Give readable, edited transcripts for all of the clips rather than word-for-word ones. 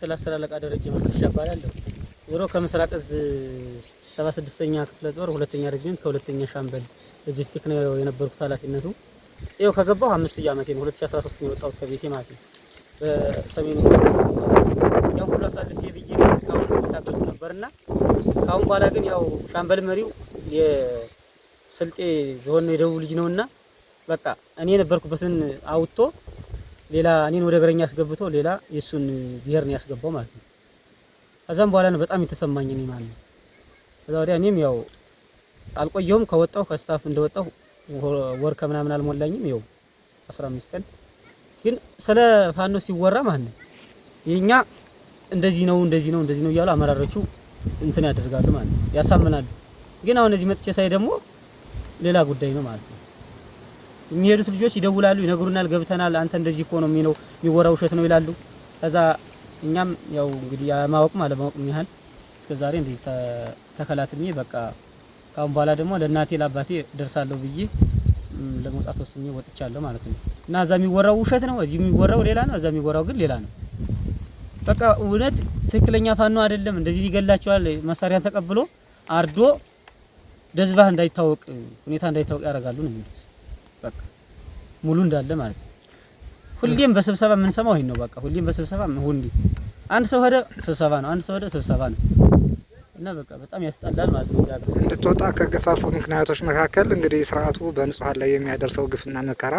ምክትል አስተላለቃ ደረጃ መንገሻ እባላለሁ። ወሮ ከምስራቅ እዝ 76ኛ ክፍለ ጦር ሁለተኛ ሬጂመንት ከሁለተኛ ሻምበል ሎጂስቲክ ነው የነበርኩት ኃላፊነቱ። ይኸው ከገባሁ 5 ዓመቴ ነው። 2013 ነው የወጣሁት ከቤቴ ማለት ነው። በሰሜኑ ያው ሁሉ አሳልፌ ብዬ እስካሁን ተታገል ነበርና ካሁን በኋላ ግን ያው ሻምበል መሪው የስልጤ ዞን ነው የደቡብ ልጅ ነውና በቃ እኔ የነበርኩበትን አውጥቶ ሌላ እኔን ወደ እግረኛ አስገብቶ ሌላ የሱን ብሄር ነው ያስገባው ማለት ነው። ከዛም በኋላ ነው በጣም የተሰማኝ እኔ ማለት ነው። ከዛ ወዲያ እኔም ያው አልቆየሁም ከወጣሁ ከስታፍ እንደወጣሁ ወር ከምናምን አልሞላኝም። ይኸው 15 ቀን ግን ስለ ፋኖ ሲወራ ማለት ነው የኛ እንደዚህ ነው እያሉ አመራሮቹ እንትን ያደርጋሉ ማለት ነው፣ ያሳምናሉ። ግን አሁን እዚህ መጥቼ ሳይ ደግሞ ሌላ ጉዳይ ነው ማለት ነው። የሚሄዱት ልጆች ይደውላሉ፣ ይነግሩናል፣ ገብተናል፣ አንተ እንደዚህ እኮ ነው የሚወራው ውሸት ነው ይላሉ። ከዛ እኛም ያው እንግዲህ ያማወቅም አለማወቅም ያህል እስከዛሬ እንደዚህ ተከላትሜ በቃ ካሁን በኋላ ደግሞ ለእናቴ ለአባቴ ደርሳለሁ ብዬ ለመውጣት ወስኜ ወጥቻለሁ ማለት ነው። እና እዛ የሚወራው ውሸት ነው፣ እዚህ የሚወራው ሌላ ነው፣ እዛ የሚወራው ግን ሌላ ነው። በቃ እውነት ትክክለኛ ፋኖ አይደለም። እንደዚህ ይገላቸዋል፣ መሳሪያን ተቀብሎ አርዶ ደዝባህ እንዳይታወቅ ሁኔታ እንዳይታወቅ ያደርጋሉ ነው የሚሉት። በቃ ሙሉ እንዳለ ማለት ነው። ሁሌም በስብሰባ የምንሰማው ይሄን ነው። በቃ ሁሌም በስብሰባ ሁሌ አንድ ሰው ሄደ ስብሰባ ነው፣ አንድ ሰው ሄደ ስብሰባ ነው። እና በቃ በጣም ያስጠላል ማለት ነው። እንድትወጣ ከገፋፉ ምክንያቶች መካከል እንግዲህ ስርዓቱ በንጹሃን ላይ የሚያደርሰው ግፍና መከራ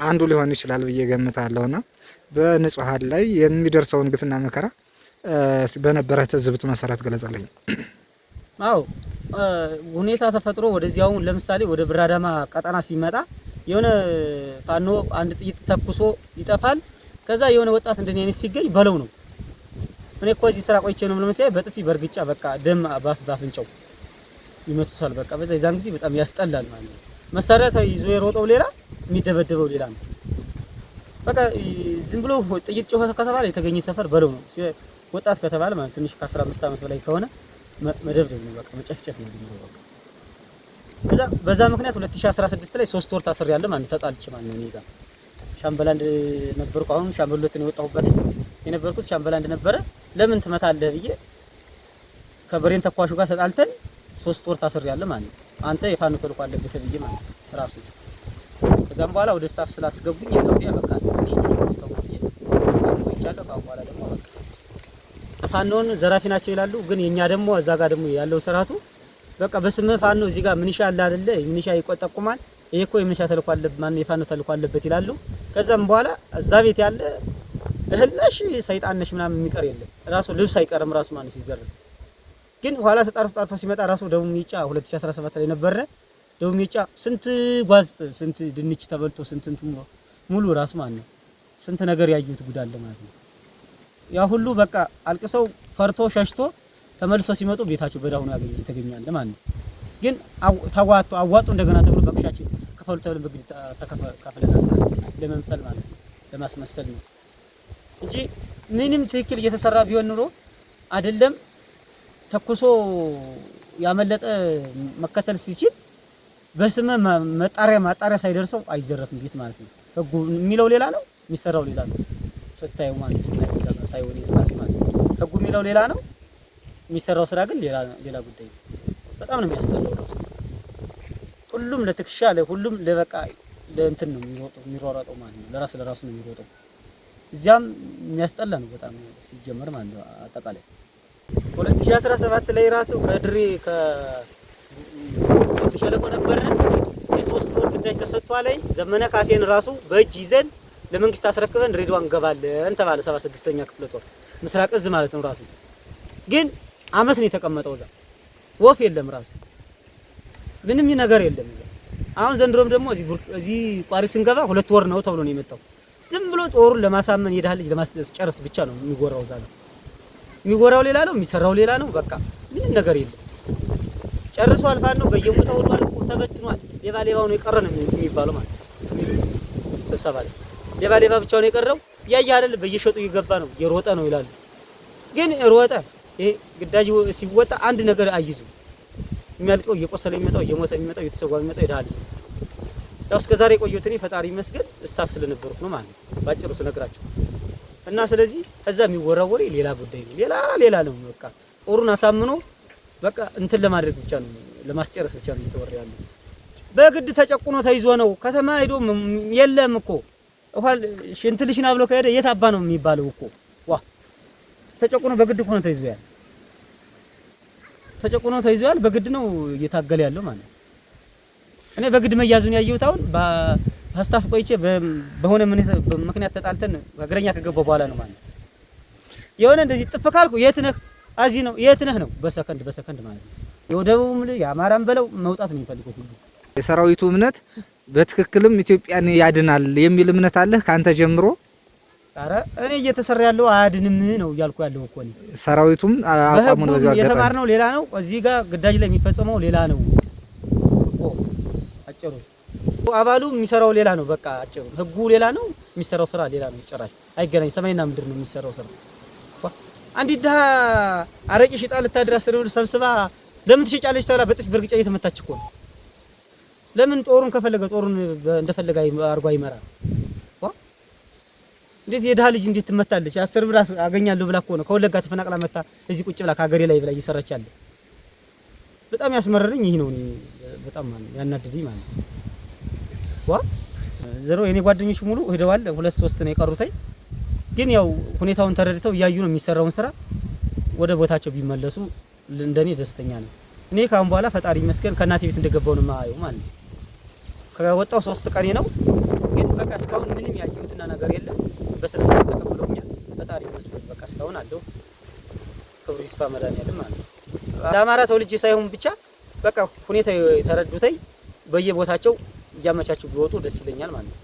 አንዱ ሊሆን ይችላል ብዬ ገምታለሁና በንጹሃን ላይ የሚደርሰውን ግፍና መከራ በነበረ ትዝብት መሰረት ገለጸልኝ። አዎ ሁኔታ ተፈጥሮ ወደዚያው ለምሳሌ ወደ ብራዳማ ቀጠና ሲመጣ የሆነ ፋኖ አንድ ጥይት ተኩሶ ይጠፋል። ከዛ የሆነ ወጣት እንደኔ ሲገኝ በለው ነው። እኔ እኮ እዚህ ስራ ቆይቼ ነው ለምሳሌ በጥፊ በርግጫ በቃ ደም ባፍንጫው ይመቱታል። በቃ በዛ የዛን ጊዜ በጣም ያስጠላል ማለት ነው። መሳሪያ ይዞ የሮጠው ሌላ የሚደበደበው ሌላ ነው። በቃ ዝም ብሎ ጥይት ጮኸ ከተባለ የተገኘ ሰፈር በለው ነው። ወጣት ከተባለ ማለት ትንሽ ከ15 ዓመት በላይ ከሆነ መደብደብ ነው፣ በቃ መጨፍጨፍ ነው የሚለው። በቃ በዛ ምክንያት 2016 ላይ 3 ወር ታስሬያለሁ ማለት ተጣልቼ ማለት ነው። እኔ ጋር ሻምበል አንድ ነበርኩ። አሁን ሻምበል ሁለት ነው የወጣሁበት። የነበርኩት ሻምበል አንድ ነበረ። ለምን ትመታለህ ብዬ ከብሬን ተኳሹ ጋር ተጣልተን 3 ወር ታስሬያለሁ ማለት ነው። አንተ የፋኖ ተልኮ አለበት ብዬ ማለት ራሱ። ከዛም በኋላ ወደ ስታፍ ስላስገቡኝ የኢትዮጵያ በቃ ትንሽ ተቆጥቼ እስካሁን ካሁን በኋላ ደግሞ በቃ ፋኖን ዘራፊ ናቸው ይላሉ። ግን የኛ ደግሞ እዛ ጋር ደግሞ ያለው ስርዓቱ በቃ በስም ፋኖ እዚህ ጋር ምንሻ አለ አይደለ? ምንሻ ይቆጠቁማል። ይሄ እኮ የምንሻ ተልኮ አለበት ማን የፋኖ ተልኮ አለበት ይላሉ። ከዛም በኋላ እዛ ቤት ያለ እህልነሽ ሰይጣንነሽ ምናምን የሚቀር የለም። ራሱ ልብስ አይቀርም ራሱ ማን ሲዘረግ። ግን ኋላ ተጣርቶ ሲመጣ ራሱ ደቡብ ሚጫ 2017 ላይ ነበረ። ደቡብ ሚጫ ስንት ጓዝ ስንት ድንች ተበልቶ ስንት ሙሉ ራሱ ማን ነው ስንት ነገር ያዩት ጉዳለ ማለት ነው። ያ ሁሉ በቃ አልቅሰው ፈርቶ ሸሽቶ ተመልሰው ሲመጡ ቤታቸው በዳው ነው ያገኛል ማለት ነው። ግን አዋጡ እንደገና ተብሎ በክሻችን ከፈሉ ተብሎ በግድ ተከፍለናል ለመምሰል ማለት ነው፣ ለማስመሰል ነው እንጂ ምንም ትክክል እየተሰራ ቢሆን ኑሮ አይደለም ተኩሶ ያመለጠ መከተል ሲችል በስመ ማጣሪያ ሳይደርሰው አይዘረፍም ቤት ማለት ነው። ህጉ የሚለው ሌላ ነው፣ የሚሰራው ሌላ ነው። ስታዩ ማለት ነው ሳይሆን ይላስ ማለት ነው። ህጉ የሚለው ሌላ ነው፣ የሚሰራው ስራ ግን ሌላ ጉዳይ ነው። በጣም ነው የሚያስጠላው ራሱ። ሁሉም ለትክሻ ሁሉም ለበቃ ለእንትን ነው የሚሮጠው ማለት ነው። ለራሱ ነው የሚሮጠው። እዚያም የሚያስጠላ ነው በጣም ሲጀመር ማለት ነው። አጠቃላይ 2017 ላይ ራሱ ከድሬ ከሸለቆ ነበረ የ3 ወር ግዳጅ ተሰጥቷል። ላይ ዘመነ ካሴን ራሱ በእጅ ይዘን ለመንግስት አስረክበን ድሬዳዋ እንገባለን ተባለ። 76ኛ ክፍለ ጦር ምስራቅ እዝ ማለት ነው። ራሱ ግን አመት ነው የተቀመጠው እዛ። ወፍ የለም ራሱ ምንም ነገር የለም። አሁን ዘንድሮም ደግሞ እዚህ ቋሪት ስንገባ 2 ወር ነው ተብሎ ነው የመጣው። ዝም ብሎ ጦሩን ለማሳመን ይሄዳል ልጅ ለማስጨረስ ብቻ ነው የሚጎራው። እዛ ነው የሚጎራው፣ ሌላ ነው የሚሰራው፣ ሌላ ነው። በቃ ምንም ነገር የለም። ጨርሶ አልፋን ነው በየቦታው ወዷል፣ ተበትኗል። ሌባው ነው የቀረ ነው የሚባለው ማለት ስብሰባ ላይ ሌባ ብቻው ነው የቀረው። ያያ አይደል በየሸጡ እየገባ ነው የሮጠ ነው ይላሉ። ግን ሮጠ ይሄ ግዳጅ ሲወጣ አንድ ነገር አይዙ የሚያልቀው እየቆሰለ የሚመጣው እየሞተ የሚመጣው እየተሰዋ የሚመጣው ይዳል። ያው እስከዛሬ ቆየሁት እኔ ፈጣሪ ይመስገን ስታፍ ስለነበርኩ ነው ማለት ነው ባጭሩ ስነግራችሁ። እና ስለዚህ ከዛ የሚወራው ወሬ ሌላ ጉዳይ ነው። ሌላ ነው። በቃ ጦሩን አሳምኖ በቃ እንትን ለማድረግ ብቻ ነው፣ ለማስጨረስ ብቻ ነው እየተወራ ያለው። በግድ ተጨቁኖ ተይዞ ነው ከተማ ሄዶ የለም እኮ እንኳን ሽንት ልሽና ብሎ ከሄደ የት አባ ነው የሚባለው እኮ። ዋ ተጨቁኖ በግድ እኮ ነው ተይዞ ያለ። ተጨቁኖ ተይዞ ያለ በግድ ነው እየታገለ ያለው ማለት ነው። እኔ በግድ መያዙን ያየሁት አሁን በስታፍ ቆይቼ በሆነ ምክንያት ተጣልተን እግረኛ ከገባው በኋላ ነው ማለት ነው። የሆነ እንደዚህ ጥፍ ካልኩ የት ነህ አዚህ ነው የት ነህ ነው በሰከንድ ማለት ነው። የወደቡም የአማራም በለው መውጣት ነው የሚፈልገው ሁሉ። የሰራዊቱ እምነት በትክክልም ኢትዮጵያን ያድናል የሚል እምነት አለህ ካንተ ጀምሮ? አረ እኔ እየተሰራ ያለው አያድንም ነው እያልኩ ያለው እኮ ነው። ሰራዊቱም አቋሙን በዚያው አጋጣሚ የተማርነው ሌላ ነው፣ እዚህ ጋር ግዳጅ ላይ የሚፈጸመው ሌላ ነው። አጭሩ አባሉ የሚሰራው ሌላ ነው። በቃ አጭሩ ህጉ ሌላ ነው፣ የሚሰራው ስራ ሌላ ነው። ጭራሽ አይገናኝ። ሰማይና ምድር ነው የሚሰራው ስራ። አንዲት ድሀ አረቂ ሽጣ ልታድር 10 ብር ሰብስባ ለምን ትሸጫለች ተብላ በጥፊ በርግጫ እየተመታች እኮ ነው። ለምን ጦሩን ከፈለገ ጦሩን እንደፈለገ አርጓ ይመራል። እንዴት የድሀ ልጅ እንዴት ትመታለች? 10 ብር አገኛለሁ ብላ እኮ ነው ከወለጋ ተፈናቅላ መታ እዚህ ቁጭ ብላ ከሀገሬ ላይ ብላ እየሰራች ያለ። በጣም ያስመረረኝ ይሄ ነው። በጣም ማለት ያናደደኝ ማለት ዘሮ የኔ ጓደኞች ሙሉ ሄደዋል። 2-3 ነው የቀሩት። ግን ያው ሁኔታውን ተረድተው እያዩ ነው የሚሰራውን ስራ ወደ ቦታቸው ቢመለሱ እንደኔ ደስተኛ ነው። እኔ ካሁን በኋላ ፈጣሪ ይመስገን ከእናቴ ቤት እንደገባው ነው የማየው ማለት ነው። ከወጣው 3 ቀኔ ነው። ግን በቃ እስካሁን ምንም ያየሁትና ነገር የለም። በስነ ስርዓት ተቀብለውኛል። ፈጣሪ ይመስገን በቃ እስካሁን አለው። ክብሩ ይስፋ መድኃኒዓለም ማለት ነው። ለአማራ ተወልጄ ሳይሆን ብቻ በቃ ሁኔታ የተረዱተይ በየቦታቸው እያመቻቹ ቢወጡ ደስ ይለኛል ማለት ነው።